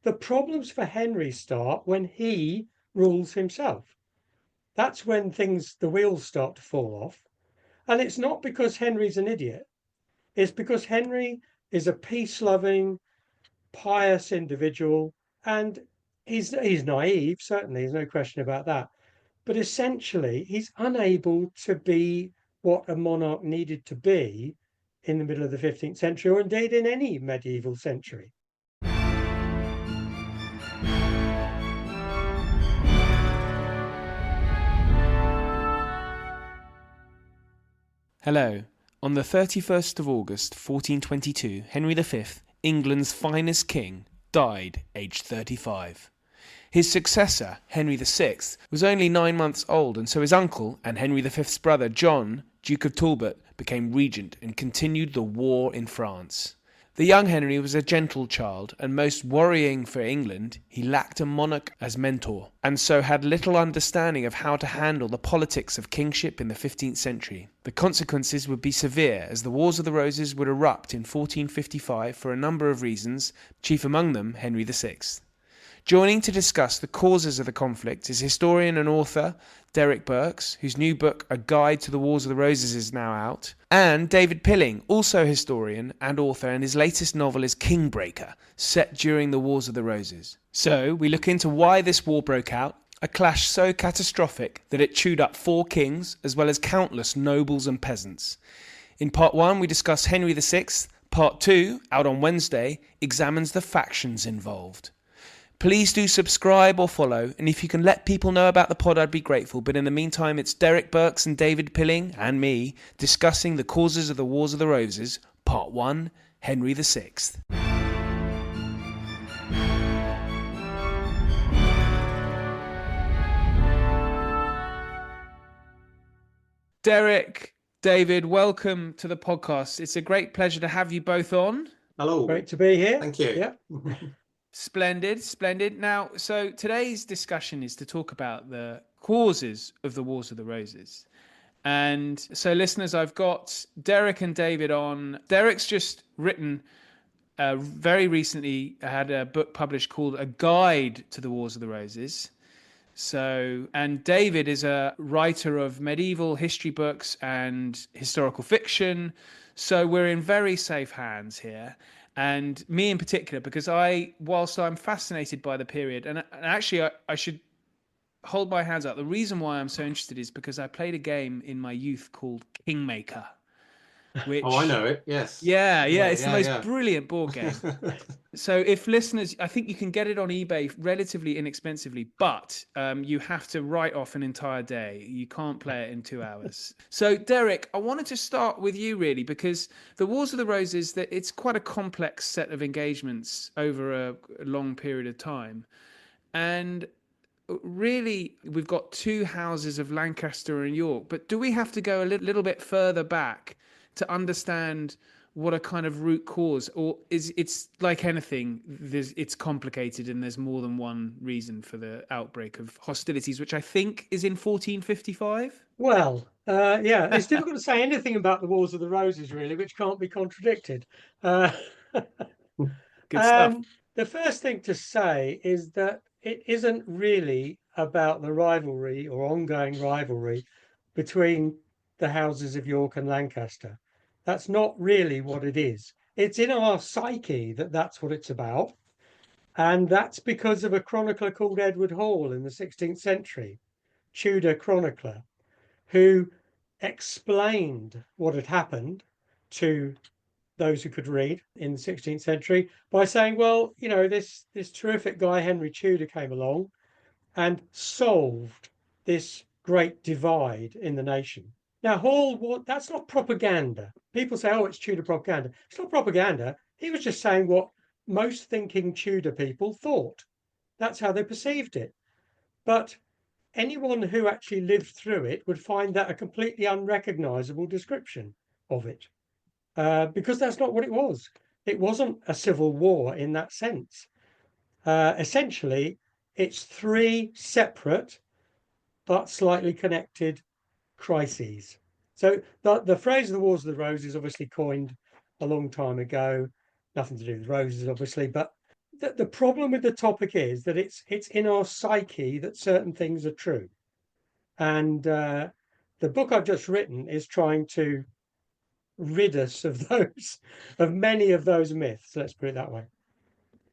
The problems for Henry start when he rules himself. That's when the wheels start to fall off. And it's not because Henry's an idiot. It's because Henry is a peace-loving, pious individual, and he's naive, certainly, there's no question about that. But essentially, he's unable to be what a monarch needed to be in the middle of the 15th century, or indeed in any medieval century. Hello. On the 31st of August 1422, Henry V, England's finest king, died aged 35. His successor, Henry VI, was only 9 months old, and so his uncle and Henry V's brother John, Duke of Talbot, became regent and continued the war in France. The young Henry was a gentle child, and most worrying for England, he lacked a monarch as mentor, and so had little understanding of how to handle the politics of kingship in the 15th century. The consequences would be severe, as the Wars of the Roses would erupt in 1455 for a number of reasons, chief among them Henry VI. Joining to discuss the causes of the conflict is historian and author Derek Birks, whose new book A Guide to the Wars of the Roses is now out, and David Pilling, also historian and author, and his latest novel is Kingbreaker, set during the Wars of the Roses. So we look into why this war broke out, a clash so catastrophic that it chewed up 4 kings as well as countless nobles and peasants. In part 1 we discuss Henry VI, part 2, out on Wednesday, examines the factions involved. Please do subscribe or follow, and if you can let people know about the pod, I'd be grateful. But in the meantime, it's Derek Birks and David Pilling, and me, discussing the causes of the Wars of the Roses, Part 1, Henry VI. Derek, David, welcome to the podcast. It's a great pleasure to have you both on. Hello. Great to be here. Thank you. Yeah. Splendid. Now, so today's discussion is to talk about the causes of the Wars of the Roses. And so, listeners, I've got Derek and David on. Derek's just written, very recently had a book published called A Guide to the Wars of the Roses. So, and David is a writer of medieval history books and historical fiction. So we're in very safe hands here. And me in particular, because whilst I'm fascinated by the period, and actually I should hold my hands up. The reason why I'm so interested is because I played a game in my youth called Kingmaker. Which, I know it, yes. Yeah, it's the most brilliant board game. So if listeners, I think you can get it on eBay relatively inexpensively, but you have to write off an entire day. You can't play it in 2 hours. So Derek, I wanted to start with you really, because the Wars of the Roses, it's quite a complex set of engagements over a long period of time. And really, we've got 2 houses of Lancaster and York, but do we have to go a little bit further back to understand what a kind of root cause, or it's like anything, it's complicated and there's more than one reason for the outbreak of hostilities, which I think is in 1455? Well, it's difficult to say anything about the Wars of the Roses, really, which can't be contradicted. Good stuff. The first thing to say is that it isn't really about the rivalry or ongoing rivalry between the houses of York and Lancaster. That's not really what it is. It's in our psyche that that's what it's about. And that's because of a chronicler called Edward Hall in the 16th century, Tudor chronicler, who explained what had happened to those who could read in the 16th century by saying, well, this terrific guy, Henry Tudor, came along and solved this great divide in the nation. Now, Hall, that's not propaganda. People say, oh, it's Tudor propaganda. It's not propaganda. He was just saying what most thinking Tudor people thought. That's how they perceived it. But anyone who actually lived through it would find that a completely unrecognizable description of it. Because that's not what it was. It wasn't a civil war in that sense. Essentially, it's 3 separate but slightly connected crises. So the phrase of the Wars of the Roses obviously coined a long time ago, nothing to do with roses, obviously, but the problem with the topic is that it's in our psyche that certain things are true. And the book I've just written is trying to rid us of those, of many of those myths. Let's put it that way.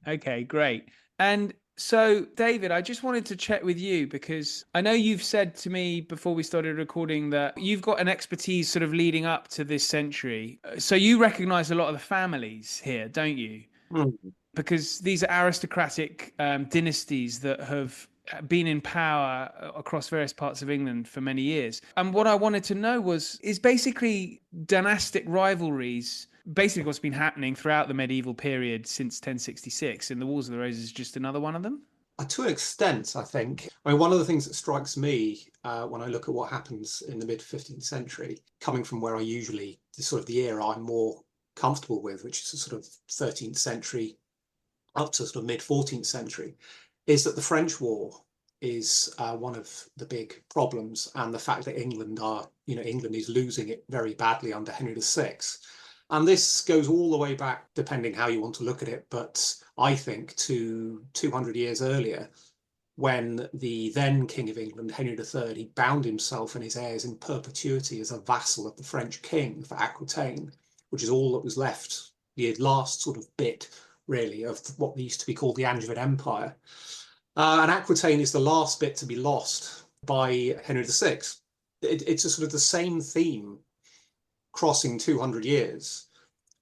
Okay, great. And so, David, I just wanted to check with you because I know you've said to me before we started recording that you've got an expertise sort of leading up to this century. So you recognize a lot of the families here, don't you? Mm. Because these are aristocratic dynasties that have been in power across various parts of England for many years. And what I wanted to know is basically dynastic rivalries basically what's been happening throughout the medieval period since 1066, and the Wars of the Roses is just another one of them. To an extent, I think. I mean, one of the things that strikes me when I look at what happens in the mid 15th century, coming from where I usually, the sort of the era I'm more comfortable with, which is the sort of 13th century up to sort of mid 14th century, is that the French War is one of the big problems, and the fact that England is losing it very badly under Henry VI. And this goes all the way back, depending how you want to look at it, but I think to 200 years earlier, when the then King of England, Henry III, he bound himself and his heirs in perpetuity as a vassal of the French king for Aquitaine, which is all that was left, the last sort of bit, really, of what used to be called the Angevin Empire. And Aquitaine is the last bit to be lost by Henry VI. It's a sort of the same theme crossing 200 years.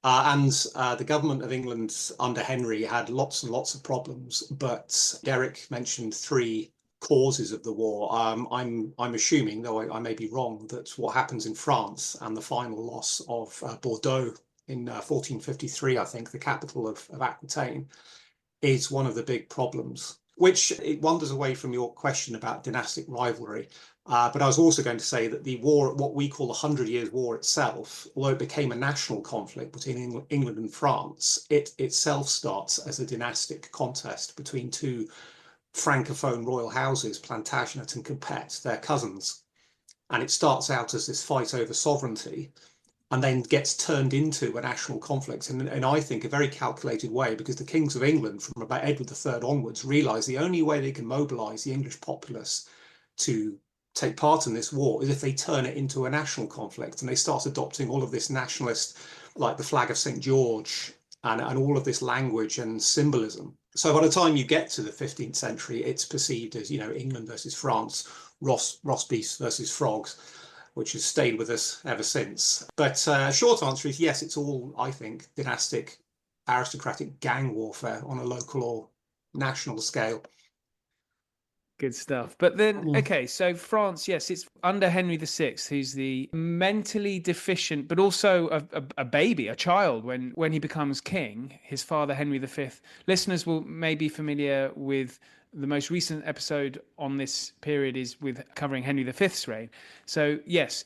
And the government of England under Henry had lots and lots of problems, but Derek mentioned three causes of the war. I'm assuming, though I may be wrong, that what happens in France and the final loss of Bordeaux in 1453, I think, the capital of Aquitaine, is one of the big problems, which it wanders away from your question about dynastic rivalry. But I was also going to say that the war, what we call the Hundred Years' War itself, although it became a national conflict between England and France, it itself starts as a dynastic contest between two francophone royal houses, Plantagenet and Capet, their cousins. And it starts out as this fight over sovereignty and then gets turned into a national conflict in I think, a very calculated way, because the kings of England, from about Edward III onwards, realise the only way they can mobilise the English populace to take part in this war is if they turn it into a national conflict. And they start adopting all of this nationalist, like the flag of St. George, and all of this language and symbolism. So by the time you get to the 15th century, it's perceived as, England versus France, roast beef versus frogs, which has stayed with us ever since. But short answer is yes, it's all, I think, dynastic, aristocratic gang warfare on a local or national scale. Good stuff. But then, okay, so France, yes, it's under Henry VI, who's the mentally deficient, but also a baby, a child when he becomes king. His father, Henry V. Listeners will may be familiar with the most recent episode on this period is with covering Henry V's reign. So, yes,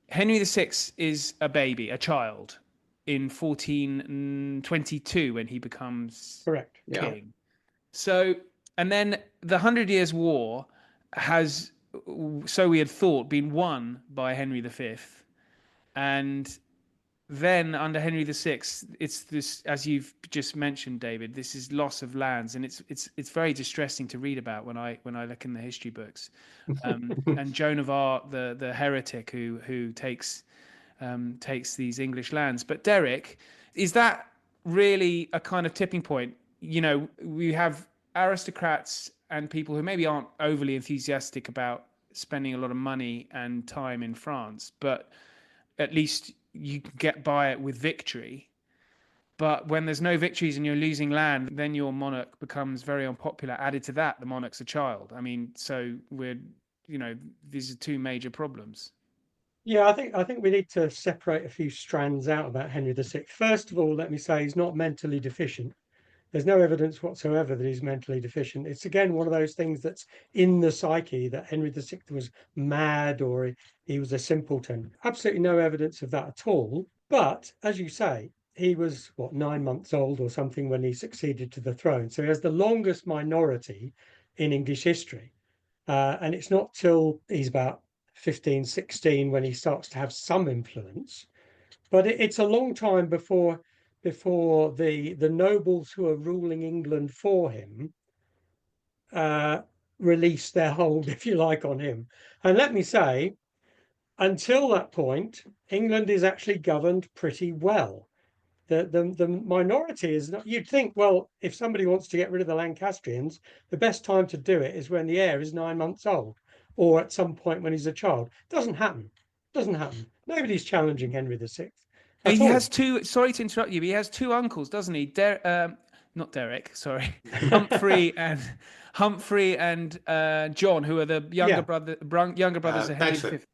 Henry VI is a baby, a child, in 1422 when he becomes Correct. Yeah. king. So, and then the Hundred Years' War has, so we had thought, been won by Henry V. And then under Henry VI, it's this, as you've just mentioned, David, this is loss of lands, and it's very distressing to read about when I look in the history books. And Joan of Arc, the heretic who takes these English lands. But Derek, is that really a kind of tipping point? We have aristocrats and people who maybe aren't overly enthusiastic about spending a lot of money and time in France, but at least you can get by it with victory. But when there's no victories and you're losing land, then your monarch becomes very unpopular. Added to that, the monarch's a child. I mean, so these are two major problems. Yeah, I think we need to separate a few strands out about Henry VI. First of all, let me say he's not mentally deficient. There's no evidence whatsoever that he's mentally deficient. It's again one of those things that's in the psyche that Henry VI was mad or he was a simpleton. Absolutely no evidence of that at all. But as you say, he was 9 months old or something when he succeeded to the throne. So he has the longest minority in English history. And it's not till he's about 15, 16 when he starts to have some influence. But it's a long time before before the nobles who are ruling England for him uh, release their hold, if you like, on him. And let me say, until that point, England is actually governed pretty well. The minority is not, you'd think, well, if somebody wants to get rid of the Lancastrians, the best time to do it is when the heir is 9 months old or at some point when he's a child. It doesn't happen. It doesn't happen. Nobody's challenging Henry VI at He has all. two. Sorry to interrupt you, but he has two uncles, doesn't he? Not Derek. Sorry, Humphrey and John, who are the Yeah, younger brothers of Henry Bedford. V.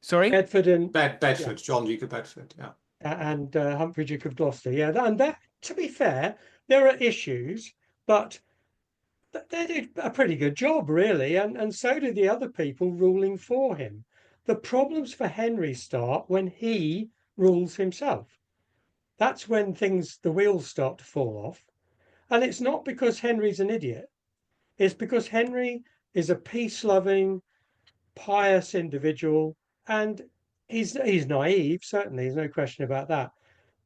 Sorry. Bedford and yeah, Bedford, John Duke of Bedford. Yeah. and Humphrey Duke of Gloucester. Yeah, and that, to be fair, there are issues, but they did a pretty good job, really, and so did the other people ruling for him. The problems for Henry start when he rules himself. That's when the wheels start to fall off. And it's not because Henry's an idiot, it's because Henry is a peace loving, pious individual, and he's naive, certainly, there's no question about that.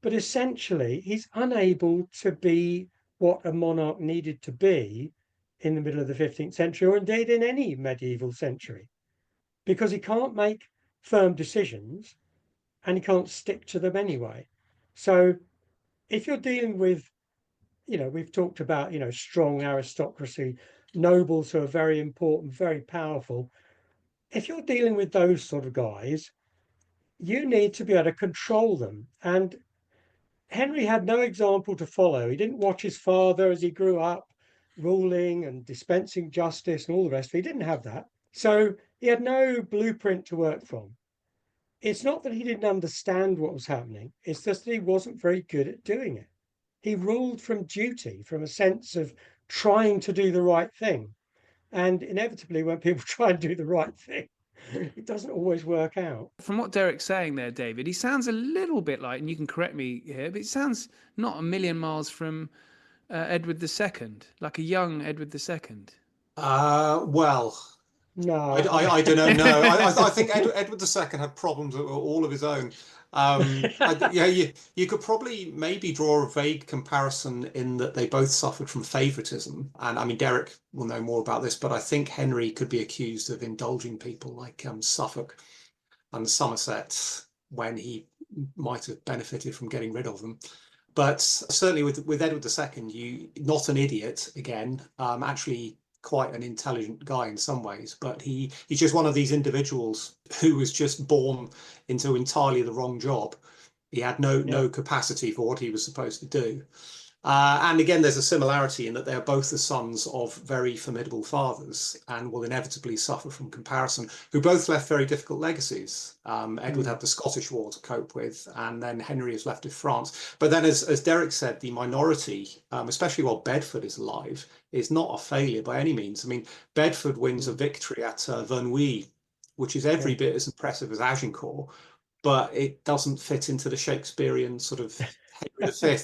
But essentially, he's unable to be what a monarch needed to be in the middle of the 15th century, or indeed in any medieval century, because he can't make firm decisions and he can't stick to them anyway. So if you're dealing with, we've talked about, strong aristocracy, nobles who are very important, very powerful. If you're dealing with those sort of guys, you need to be able to control them. And Henry had no example to follow. He didn't watch his father as he grew up, ruling and dispensing justice and all the rest of it. He didn't have that. So he had no blueprint to work from. It's not that he didn't understand what was happening, it's just that he wasn't very good at doing it. He ruled from duty, from a sense of trying to do the right thing. And inevitably, when people try and do the right thing, it doesn't always work out. From what Derek's saying there, David, he sounds a little bit like, and you can correct me here, but it sounds not a million miles from Edward II, like a young Edward II. Well, No, I don't know. No, I think Edward II had problems all of his own. Yeah, you could probably maybe draw a vague comparison in that they both suffered from favoritism. And I mean, Derek will know more about this, but I think Henry could be accused of indulging people like Suffolk and Somerset when he might have benefited from getting rid of them. But certainly with Edward II, you not an idiot again, actually quite an intelligent guy in some ways, but he's just one of these individuals who was just born into entirely the wrong job. He had yeah, no capacity for what he was supposed to do. And again, there's a similarity in that they're both the sons of very formidable fathers and will inevitably suffer from comparison, who both left very difficult legacies. Edward mm, had the Scottish War to cope with, and then Henry is left with France. But then, as Derek said, the minority, especially while Bedford is alive, is not a failure by any means. I mean, Bedford wins a mm, victory at Verneuil, which is every yeah, bit as impressive as Agincourt, but it doesn't fit into the Shakespearean sort of Henry V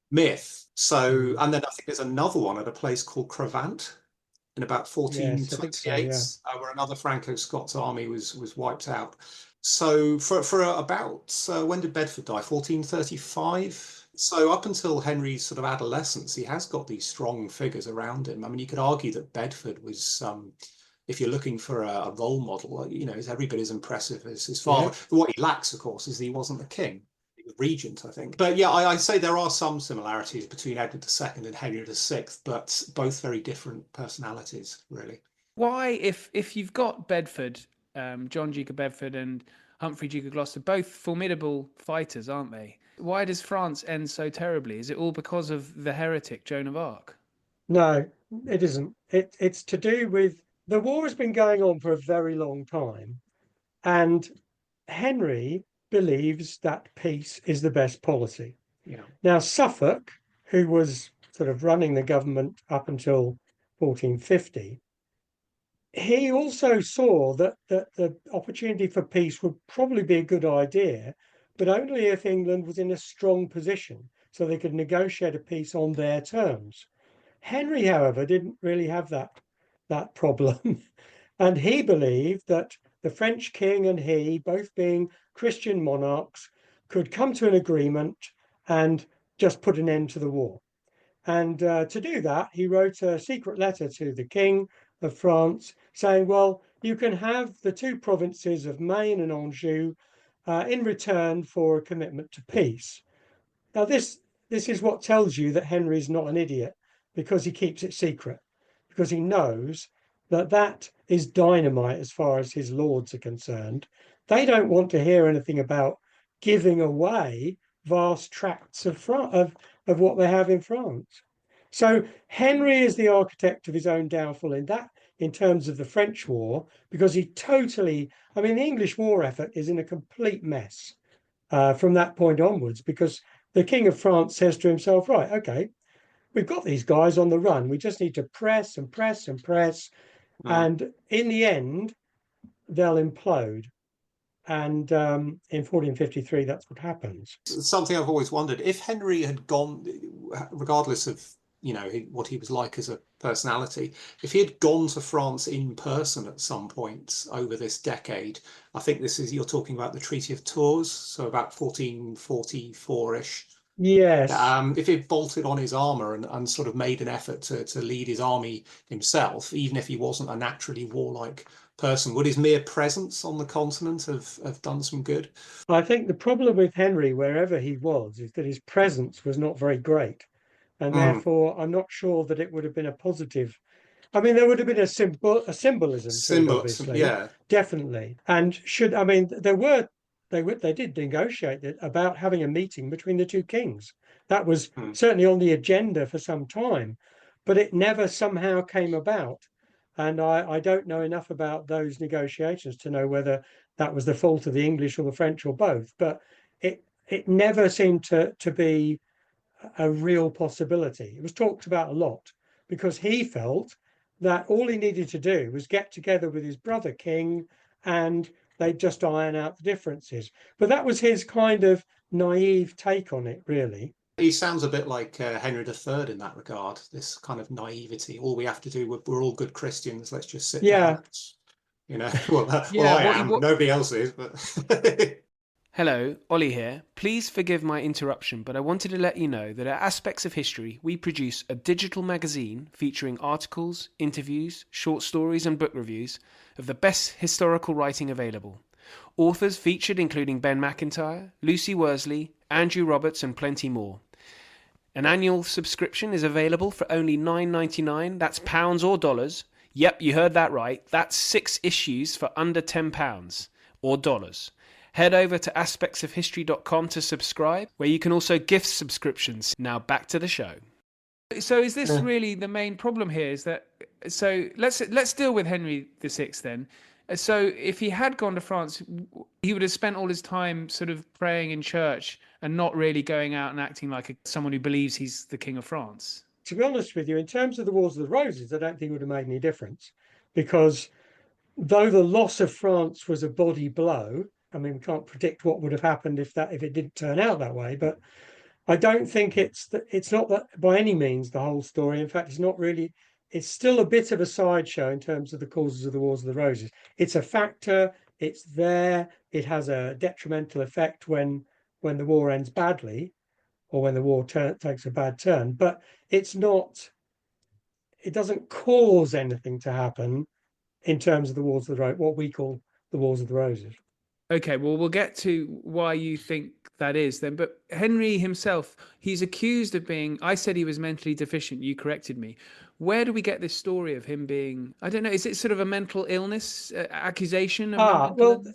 myth. So, mm, and then I think there's another one at a place called Crevant in about yes, I think so. 1428, Yeah, where another Franco-Scots army was wiped out. So for about when did Bedford die? 1435. So up until Henry's sort of adolescence, he has got these strong figures around him. I mean, you could argue that Bedford was, if you're looking for a role model, is every bit as impressive as his yeah. father. What he lacks, of course, is that he wasn't the king. Regent, I think. But yeah, I say there are some similarities between Edward II and Henry VI, but both very different personalities, really. Why, if you've got Bedford, John Duke of Bedford and Humphrey Duke of Gloucester, both formidable fighters, aren't they? Why does France end so terribly? Is it all because of the heretic Joan of Arc? No, it isn't. It's to do with the war has been going on for a very long time, and Henry believes that peace is the best policy. Yeah. Now, Suffolk, who was sort of running the government up until 1450, he also saw that the opportunity for peace would probably be a good idea, but only if England was in a strong position so they could negotiate a peace on their terms. Henry, however, didn't really have that problem. And he believed that the French king and he, both being Christian monarchs, could come to an agreement and just put an end to the war. And to do that, he wrote a secret letter to the King of France saying, well, you can have the two provinces of Maine and Anjou in return for a commitment to peace. Now, this is what tells you that Henry's not an idiot, because he keeps it secret, because he knows that that is dynamite as far as his lords are concerned. They don't want to hear anything about giving away vast tracts of what they have in France. So Henry is the architect of his own downfall in terms of the French war, because he totally, I mean, the English war effort is in a complete mess from that point onwards, because the King of France says to himself, right, okay, we've got these guys on the run. We just need to press and press and press. And in the end, they'll implode. And in 1453, that's what happens. Something I've always wondered, if Henry had gone, regardless of what he was like as a personality, if he had gone to France in person at some point over this decade, I think you're talking about the Treaty of Tours, so about 1444-ish. Yes. If he bolted on his armor and sort of made an effort to lead his army himself, even if he wasn't a naturally warlike person, would his mere presence on the continent have done some good? I think the problem with Henry, wherever he was, is that his presence was not very great. And therefore, I'm not sure that it would have been a positive. I mean, there would have been a symbolism to it, obviously, yeah, definitely. And they did negotiate about having a meeting between the two kings. That was certainly on the agenda for some time, but it never somehow came about. And I don't know enough about those negotiations to know whether that was the fault of the English or the French or both. But it never seemed to be a real possibility. It was talked about a lot because he felt that all he needed to do was get together with his brother king and they'd just iron out the differences. But that was his kind of naive take on it, really. He sounds a bit like Henry III in that regard, this kind of naivety. All we have to do, we're all good Christians, let's just sit down. I am. Nobody else is, but... Hello, Ollie here. Please forgive my interruption, but I wanted to let you know that at Aspects of History, we produce a digital magazine featuring articles, interviews, short stories and book reviews of the best historical writing available. Authors featured including Ben Macintyre, Lucy Worsley, Andrew Roberts and plenty more. An annual subscription is available for only $9.99, that's pounds or dollars. Yep, you heard that right. That's 6 issues for under £10 or dollars. Head over to aspectsofhistory.com to subscribe, where you can also gift subscriptions. Now back to the show. So is this really the main problem here? Is that so? Let's deal with Henry VI then. So if he had gone to France, he would have spent all his time sort of praying in church and not really going out and acting like someone who believes he's the King of France. To be honest with you, in terms of the Wars of the Roses, I don't think it would have made any difference, because though the loss of France was a body blow, I mean, we can't predict what would have happened if it didn't turn out that way. But I don't think it's not that by any means the whole story. In fact, it's not really. It's still a bit of a sideshow in terms of the causes of the Wars of the Roses. It's a factor. It's there. It has a detrimental effect when the war ends badly, or when the war takes a bad turn. But it's not. It doesn't cause anything to happen in terms of the Wars of the Roses, what we call the Wars of the Roses. Okay, well, we'll get to why you think that is then. But Henry himself, he's accused of being, I said he was mentally deficient. You corrected me. Where do we get this story of him being, I don't know, is it sort of a mental illness accusation?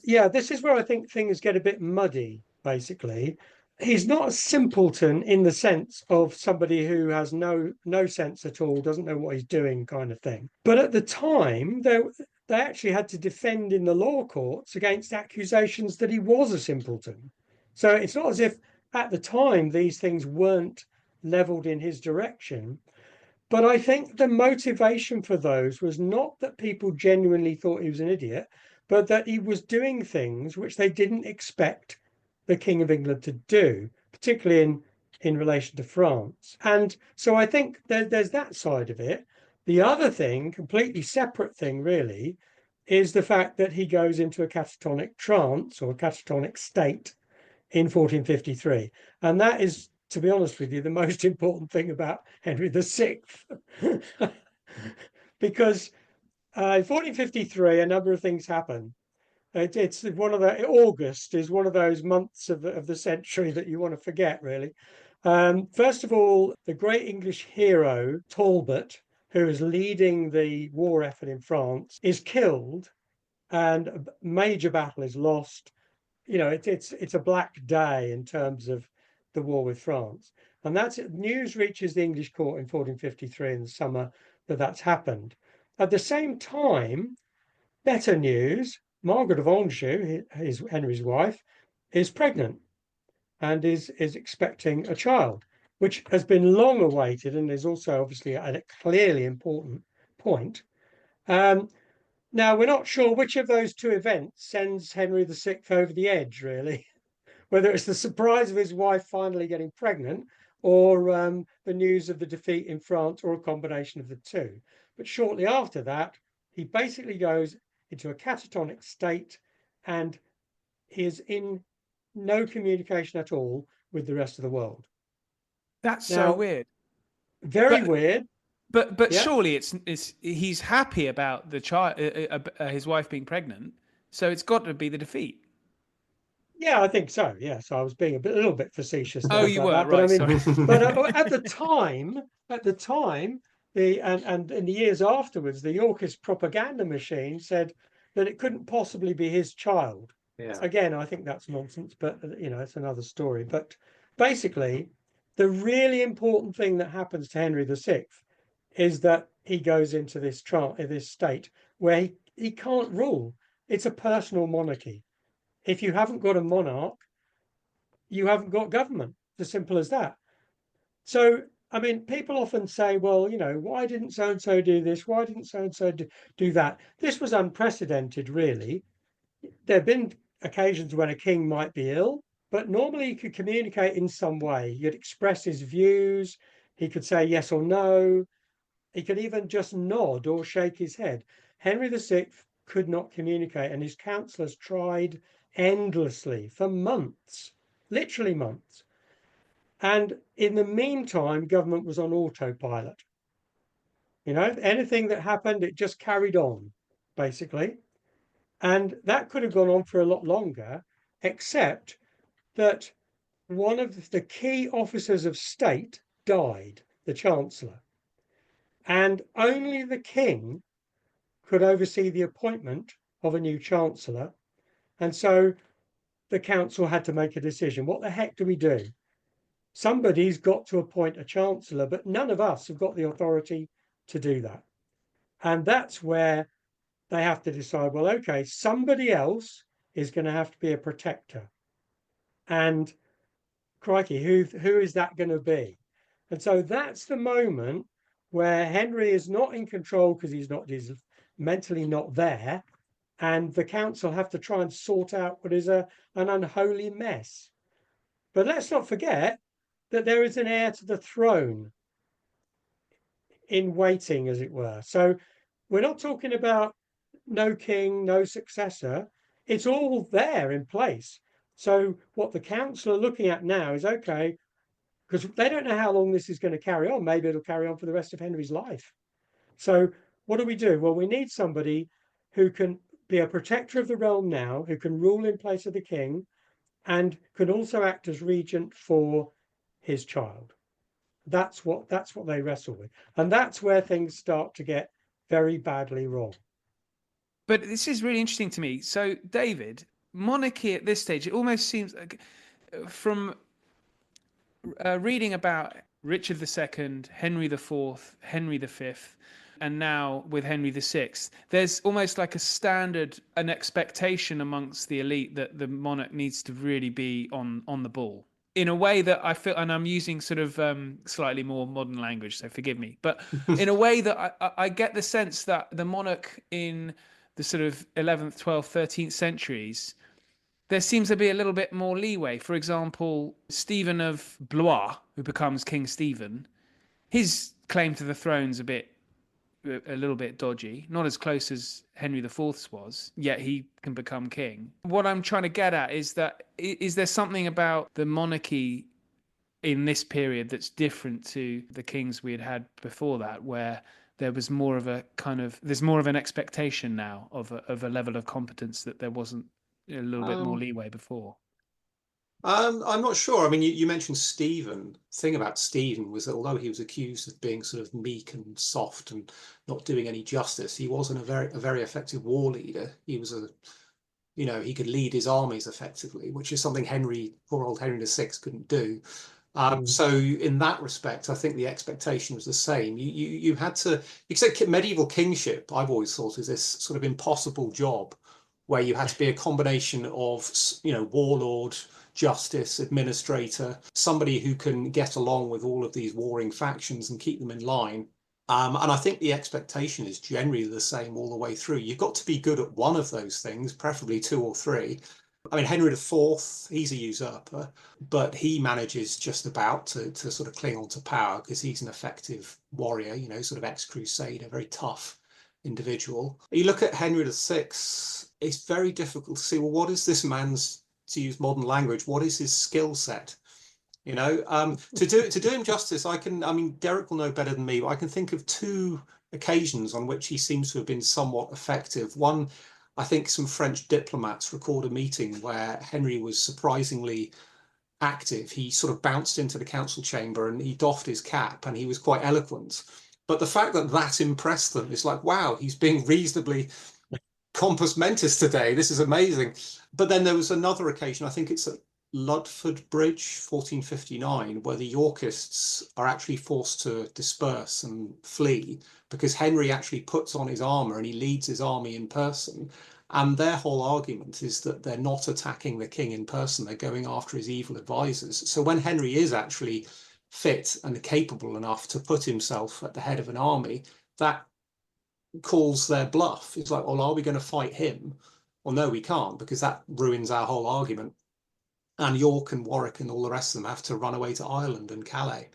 Yeah, this is where I think things get a bit muddy, basically. He's not a simpleton in the sense of somebody who has no sense at all, doesn't know what he's doing kind of thing. But at the time, they actually had to defend in the law courts against accusations that he was a simpleton. So it's not as if at the time these things weren't leveled in his direction. But I think the motivation for those was not that people genuinely thought he was an idiot, but that he was doing things which they didn't expect the King of England to do, particularly in relation to France. And so I think there's that side of it. The other thing, completely separate thing really, is the fact that he goes into a catatonic trance or a catatonic state in 1453. And that is to be honest with you, the most important thing about Henry VI. Because in 1453, a number of things happen. It's one of the August is one of those months of the century that you want to forget, really. First of all, the great English hero Talbot, who is leading the war effort in France, is killed, and a major battle is lost. It's a black day in terms of the war with France, and that's news reaches the English court in 1453 in the summer that's happened. At the same time, better news: Margaret of Anjou, Henry's wife, is pregnant and is expecting a child, which has been long awaited and is also obviously a clearly important point. Now, we're not sure which of those two events sends Henry VI over the edge, really, whether it's the surprise of his wife finally getting pregnant or the news of the defeat in France, or a combination of the two. But shortly after that, he basically goes into a catatonic state and is in no communication at all with the rest of the world. That's so Now, weird. very weird. But Yeah. surely it's he's happy about the child, his wife being pregnant, so it's got to be the defeat. Yeah, I think so. Yes, I was being a little bit facetious Oh, there you about were that, but I right. mean, Sorry. but at the time, and in the years afterwards, the Yorkist propaganda machine said that it couldn't possibly be his child. Yeah. Again, I think that's nonsense, but it's another story. But basically, the really important thing that happens to Henry VI is that he goes into this state where he can't rule. It's a personal monarchy. If you haven't got a monarch, you haven't got government. It's as simple as that. So, I mean, people often say, well, why didn't so and so do this? Why didn't so and so do that? This was unprecedented, really. There have been occasions when a king might be ill, but normally he could communicate in some way. He could express his views, he could say yes or no, he could even just nod or shake his head. Henry VI could not communicate, and his councillors tried endlessly for months, literally months. And in the meantime, government was on autopilot. Anything that happened, it just carried on, basically. And that could have gone on for a lot longer, except that one of the key officers of state died, the chancellor. And only the king could oversee the appointment of a new chancellor. And so the council had to make a decision. What the heck do we do? Somebody's got to appoint a chancellor, but none of us have got the authority to do that. And that's where they have to decide, well, okay, somebody else is going to have to be a protector. And crikey, who is that going to be? And so that's the moment where Henry is not in control because he's mentally not there, and the council have to try and sort out what is an unholy mess. But let's not forget that there is an heir to the throne in waiting, as it were. So we're not talking about no king, no successor. It's all there in place. So what the council are looking at now is, okay, because they don't know how long this is going to carry on. Maybe it'll carry on for the rest of Henry's life. So what do we do? Well, we need somebody who can be a protector of the realm now, who can rule in place of the king, and can also act as regent for his child. That's what they wrestle with, and that's where things start to get very badly wrong. But this is really interesting to me. So, David, monarchy at this stage, it almost seems like, from reading about Richard II, Henry IV, Henry V, and now with Henry VI, there's almost like a standard, an expectation amongst the elite that the monarch needs to really be on the ball. In a way that I feel, and I'm using sort of slightly more modern language, so forgive me, but in a way that I get the sense that the monarch in the sort of 11th, 12th, 13th centuries, there seems to be a little bit more leeway. For example, Stephen of Blois, who becomes King Stephen, his claim to the throne's a little bit dodgy, not as close as Henry IV's was, yet he can become king. What I'm trying to get at is that, is there something about the monarchy in this period that's different to the kings we had had before that, where there was more of a kind of there's more of an expectation now of a level of competence that there wasn't a little bit more Um, leeway before. I'm not sure. I mean, you mentioned Stephen. The thing about Stephen was that although he was accused of being sort of meek and soft and not doing any justice, he wasn't a very effective war leader. He was he could lead his armies effectively, which is something poor old Henry VI couldn't do. Mm. So in that respect, I think the expectation was the same. You had to, except medieval kingship, I've always thought is this sort of impossible job where you had to be a combination of, warlord, justice, administrator, somebody who can get along with all of these warring factions and keep them in line. And I think the expectation is generally the same all the way through. You've got to be good at one of those things, preferably two or three. I mean, Henry IV, he's a usurper, but he manages just about to sort of cling on to power because he's an effective warrior, sort of ex-crusader, very tough individual. You look at Henry VI, it's very difficult to see, well, what is this man's, to use modern language, what is his skill set? To do him justice, I mean, Derek will know better than me, but I can think of two occasions on which he seems to have been somewhat effective. One, I think some French diplomats record a meeting where Henry was surprisingly active. He sort of bounced into the council chamber and he doffed his cap and he was quite eloquent. But the fact that that impressed them is like, wow, he's being reasonably compos mentis today. This is amazing. But then there was another occasion, I think it's at Ludford Bridge, 1459, where the Yorkists are actually forced to disperse and flee because Henry actually puts on his armor and he leads his army in person. And their whole argument is that they're not attacking the king in person, they're going after his evil advisors. So when Henry is actually fit and capable enough to put himself at the head of an army, that calls their bluff. It's like, well, are we going to fight him? Well, no, we can't because that ruins our whole argument. And York and Warwick and all the rest of them have to run away to Ireland and Calais.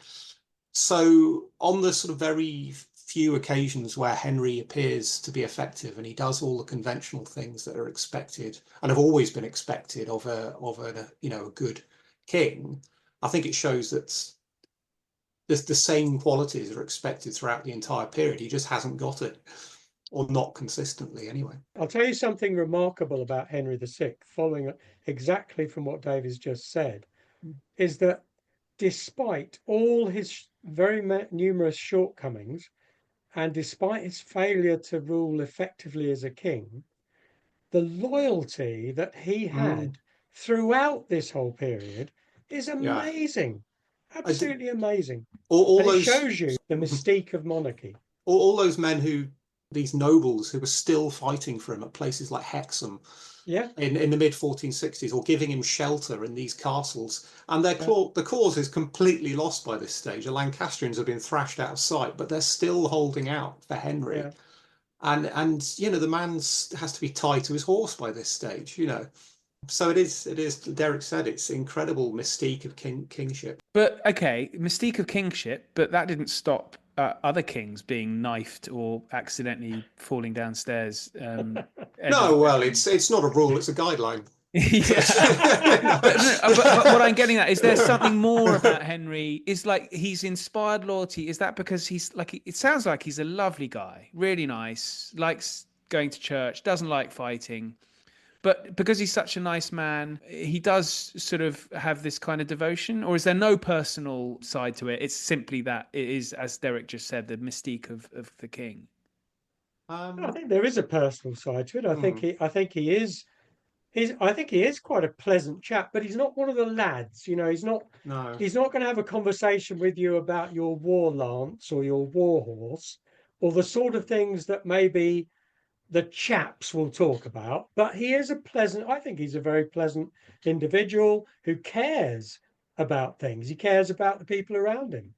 So on the sort of very few occasions where Henry appears to be effective and he does all the conventional things that are expected and have always been expected of a good king, I think it shows that the same qualities are expected throughout the entire period. He just hasn't got it, or not consistently anyway. I'll tell you something remarkable about Henry VI, following exactly from what Dave has just said, is that despite all his very numerous shortcomings, and despite his failure to rule effectively as a king, the loyalty that he Mm, had throughout this whole period is yeah, amazing. I did, Absolutely amazing. all And it those shows you the mystique of monarchy. all those men these nobles who were still fighting for him at places like Hexham Yeah, in the mid 1460s, or giving him shelter in these castles. And yeah, the cause is completely lost by this stage. The Lancastrians have been thrashed out of sight, but they're still holding out for Henry. yeah. And the man has to be tied to his horse by this stage. So it is, Derek said, it's incredible mystique of kingship. But okay, mystique of kingship, but that didn't stop other kings being knifed or accidentally falling downstairs. Edward's No, well, bedroom. it's not a rule, it's a guideline. Yeah, but, no, but what I'm getting at is there something more about Henry? Is like he's inspired loyalty? Is that because he's like it sounds like he's a lovely guy, really nice, likes going to church, doesn't like fighting, but because he's such a nice man, he does sort of have this kind of devotion, or is there no personal side to it? It's simply that it is, as Derek just said, the mystique of the king. I um, think there is a personal side to it. hmm, I think he is. I think he is quite a pleasant chap, but he's not one of the lads. no. He's not going to have a conversation with you about your war lance or your war horse or the sort of things that maybe the chaps will talk about. But he is I think he's a very pleasant individual who cares about things. He cares about the people around him.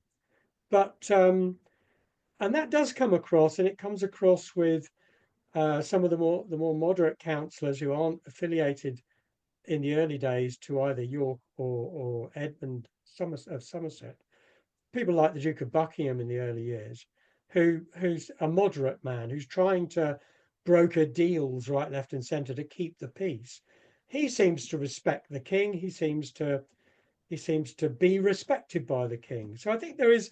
But and that does come across, and it comes across with some of the more moderate councillors who aren't affiliated in the early days to either York or Edmund of Somerset. People like the Duke of Buckingham in the early years, who's a moderate man who's trying to broker deals right, left, and centre to keep the peace. He seems to respect the king. He seems to he seems to be respected by the king. So I think there is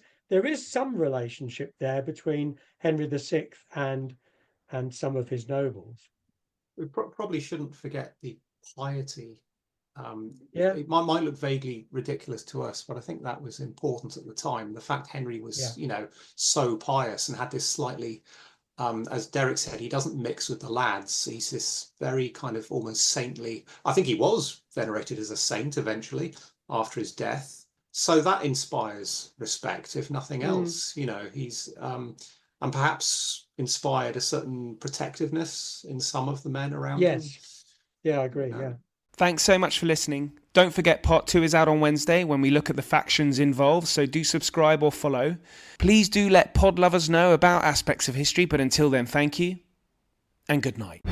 some relationship there between Henry VI and some of his nobles. We probably shouldn't forget the piety. Yeah, It might look vaguely ridiculous to us, but I think that was important at the time. The fact Henry yeah. was, so pious and had this slightly, as Derek said, he doesn't mix with the lads. He's this very kind of almost saintly. I think he was venerated as a saint eventually after his death. So that inspires respect, if nothing Mm, else. He's and perhaps inspired a certain protectiveness in some of the men around him. yes. Yeah, I agree. Uh, Yeah. Thanks so much for listening. Don't forget part 2 is out on Wednesday when we look at the factions involved, so do subscribe or follow. Please do let pod lovers know about aspects of history, but until then, thank you and good night.